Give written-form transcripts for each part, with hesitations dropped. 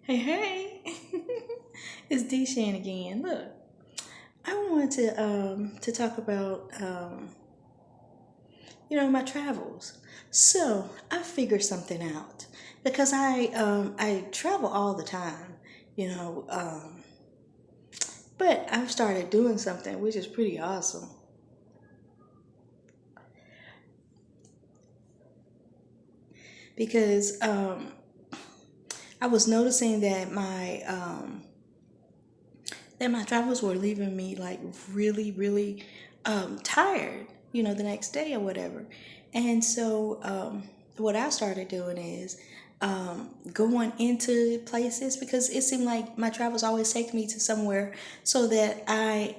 Hey, hey, it's D Shan again. Look, I wanted to talk about my travels. So I figured something out because I travel all the time, you know, but I've started doing something which is pretty awesome because I was noticing that my travels were leaving me like really, really tired, the next day or whatever. And so, what I started doing is going into places because it seemed like my travels always take me to somewhere so that I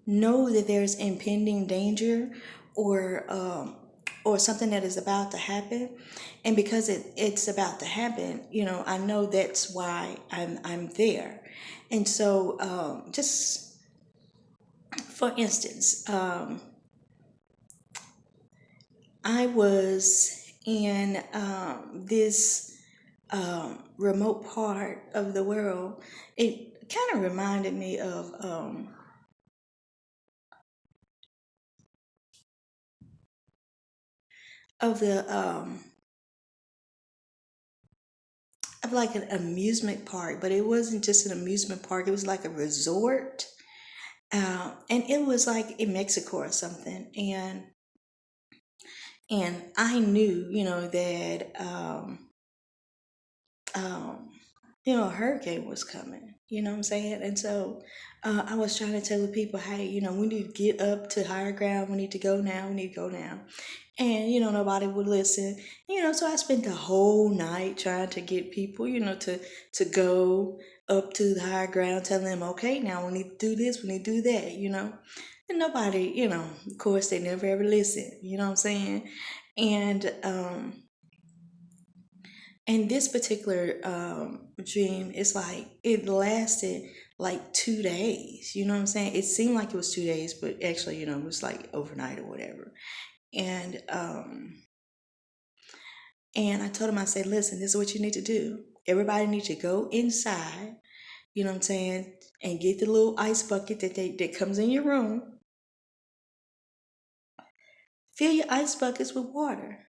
know that there's impending danger or or something that is about to happen, and because it's about to happen, I know that's why I'm there. And so, just for instance, I was in this remote part of the world. It kind of reminded me of the of like an amusement park, but it wasn't just an amusement park. It was like a resort, and it was like in Mexico or something. And I knew, that um, a hurricane was coming. You know what I'm saying? And so I was trying to tell the people, hey, we need to get up to higher ground. We need to go now. We need to go now. And, nobody would listen. So I spent the whole night trying to get people, to go up to the higher ground, telling them, okay, now we need to do this, we need to do that. And nobody, of course, they never ever listen. You know what I'm saying? And and this particular dream is like it lasted like 2 days. You know what I'm saying? It seemed like it was 2 days, but actually, it was like overnight or whatever. And and I told him, I said, listen, this is what you need to do. Everybody needs to go inside, you know what I'm saying, and get the little ice bucket that comes in your room. Fill your ice buckets with water.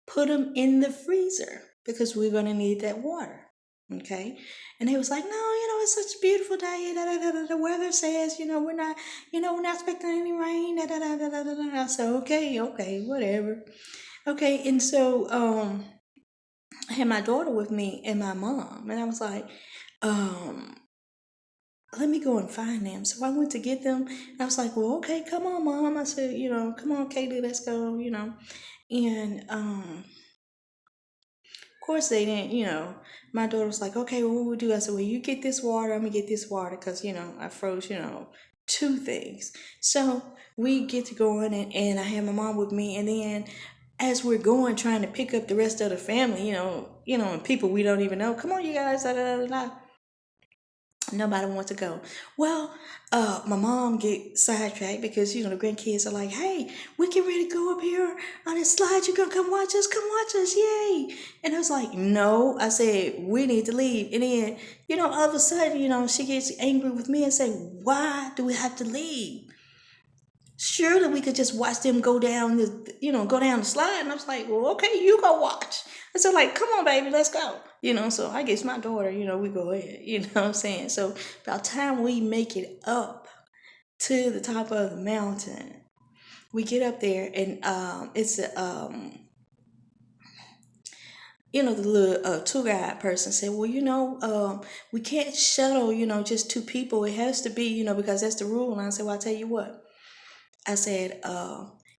Put them in the freezer because we're going to need that water. Okay. And he was like, no, it's such a beautiful day. Da, da, da, da. The weather says, we're not expecting any rain. Da, da, da, da, da, da, da. I said, okay, whatever. Okay. And so, I had my daughter with me and my mom, and I was like, um, let me go and find them. So I went to get them. And I was like, well, okay, come on, mom. I said, come on, Katie, let's go. And of course, they didn't, my daughter was like, okay, well, what we do? I said, well, you get this water, I'm gonna get this water, because, I froze, two things. So we get to going, and I have my mom with me, and then as we're going, trying to pick up the rest of the family, and people we don't even know, come on, you guys, da, da, da, da. Nobody wants to go. Well, my mom get sidetracked because the grandkids are like, "Hey, we get ready to go up here on this slide. You gonna come watch us? Come watch us, yay!" And I was like, "No," I said, "We need to leave." And then all of a sudden, she gets angry with me and say, "Why do we have to leave? Surely we could just watch them go down go down the slide." And I was like, well, okay, you go watch. I said, like, come on, baby, let's go. So I guess my daughter, we go ahead, what I'm saying? So by the time we make it up to the top of the mountain, we get up there, and it's a the little tour guide person said, well, we can't shuttle, just two people. It has to be, because that's the rule. And I said, well, I'll tell you what. I said,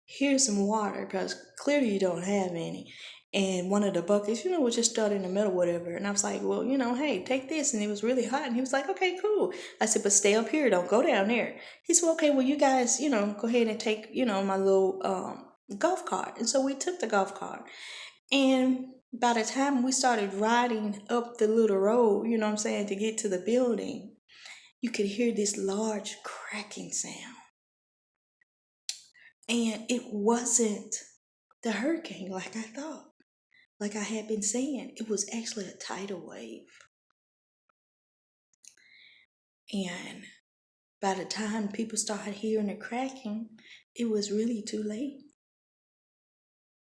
here's some water because clearly you don't have any. And one of the buckets, was just started in the middle, whatever. And I was like, well, hey, take this. And it was really hot. And he was like, okay, cool. I said, but stay up here. Don't go down there. He said, okay, well, you guys, go ahead and take, my little golf cart. And so we took the golf cart. And by the time we started riding up the little road, what I'm saying, to get to the building, you could hear this large cracking sound. And it wasn't the hurricane like I thought. like I had been saying, it was actually a tidal wave. And by the time people started hearing the cracking, it was really too late.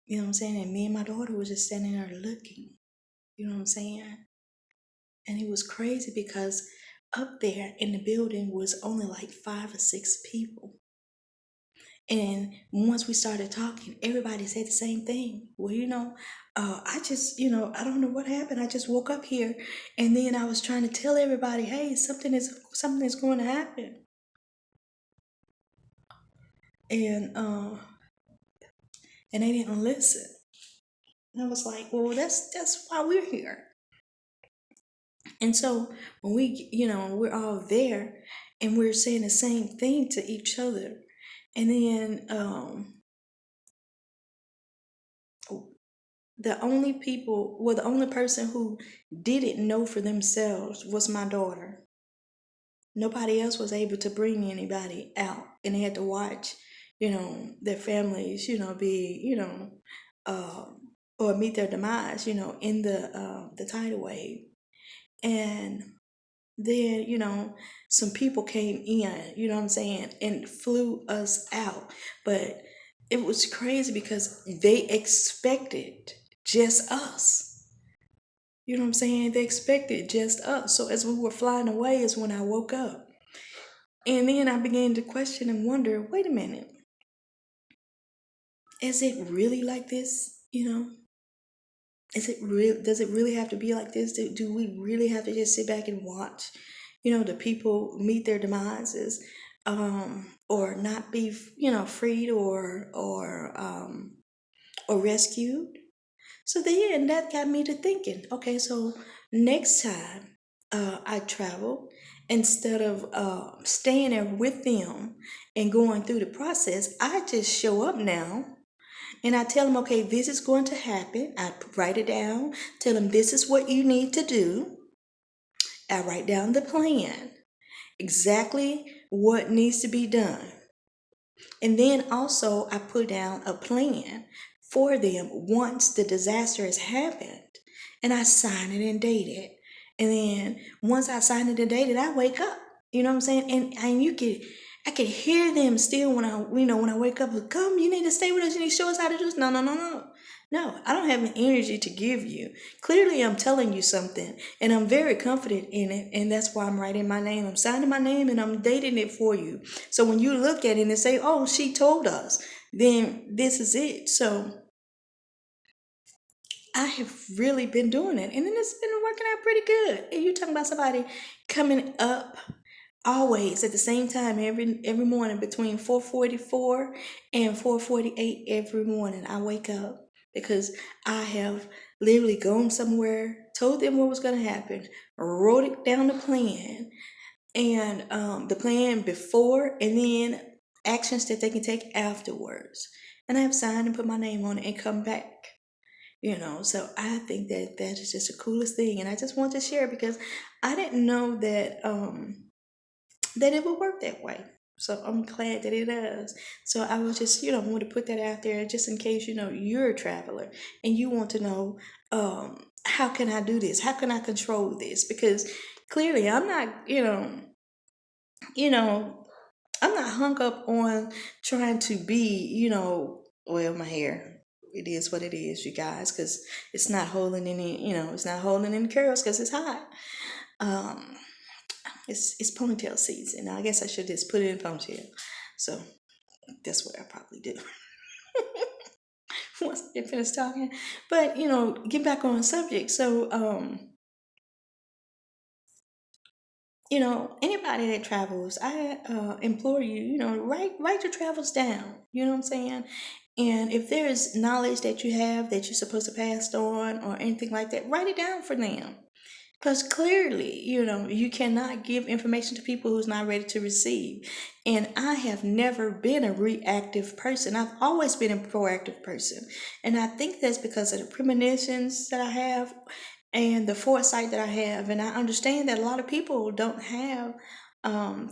You know what I'm saying? And me and my daughter was just standing there looking. You know what I'm saying? And it was crazy because up there in the building was only like 5 or 6 people. And once we started talking, everybody said the same thing. Well, I just, I don't know what happened. I just woke up here, and then I was trying to tell everybody, hey, something is going to happen. And and they didn't listen. And I was like, well, that's why we're here. And so when we're all there, and we're saying the same thing to each other, and then the only person who didn't know for themselves was my daughter. Nobody else was able to bring anybody out, and they had to watch, their families, be, uh, or meet their demise, in the tidal wave. And then, some people came in, you know what I'm saying, and flew us out. But it was crazy because they expected just us. You know what I'm saying? They expected just us. So as we were flying away is when I woke up. And then I began to question and wonder, wait a minute, is it really like this? Does it really have to be like this? Do we really have to just sit back and watch, the people meet their demises, or not be, freed or rescued? So then that got me to thinking, okay, so next time I travel, instead of staying there with them and going through the process, I just show up now and I tell them, okay, this is going to happen. I write it down, tell them this is what you need to do. I write down the plan, exactly what needs to be done. And then also I put down a plan for them once the disaster has happened. And I sign it and date it. And then once I sign it and date it, I wake up. You know what I'm saying? And I could hear them still when I wake up. Like, come, you need to stay with us. You need to show us how to do this. No, no, no, no. No, I don't have the energy to give you. Clearly, I'm telling you something, and I'm very confident in it, and that's why I'm writing my name. I'm signing my name, and I'm dating it for you. So when you look at it and say, "Oh, she told us," then this is it. So I have really been doing it, and then it's been working out pretty good. And you talking about somebody coming up always at the same time every morning between 4:44 and 4:48 every morning. I wake up because I have literally gone somewhere, told them what was going to happen, wrote it down the plan, and the plan before, and then actions that they can take afterwards. And I have signed and put my name on it and come back. So I think that is just the coolest thing, and I just want to share because I didn't know that it would work that way. So I'm glad that it does. So I was just, want to put that out there just in case, you're a traveler and you want to know, how can I do this? How can I control this? Because clearly I'm not, you know, I'm not hung up on trying to be, well, my hair. It is what it is, you guys, because it's not holding any, it's not holding any curls because it's hot. Um, it's ponytail season. I guess I should just put it in ponytail. So that's what I probably do once I get finished talking. But get back on subject. So anybody that travels, I implore you, write your travels down. You know what I'm saying? And if there is knowledge that you have that you're supposed to pass on or anything like that, write it down for them. Because clearly, you cannot give information to people who's not ready to receive. And I have never been a reactive person. I've always been a proactive person. And I think that's because of the premonitions that I have and the foresight that I have. And I understand that a lot of people don't have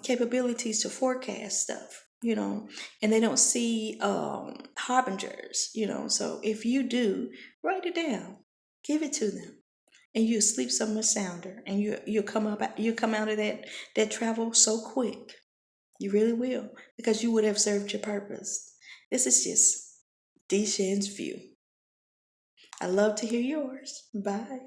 capabilities to forecast stuff. and they don't see harbingers, So if you do, write it down, give it to them, and you'll sleep so much sounder, and you'll come out of that travel so quick. You really will, because you would have served your purpose. This is just Deshan's view. I love to hear yours. Bye.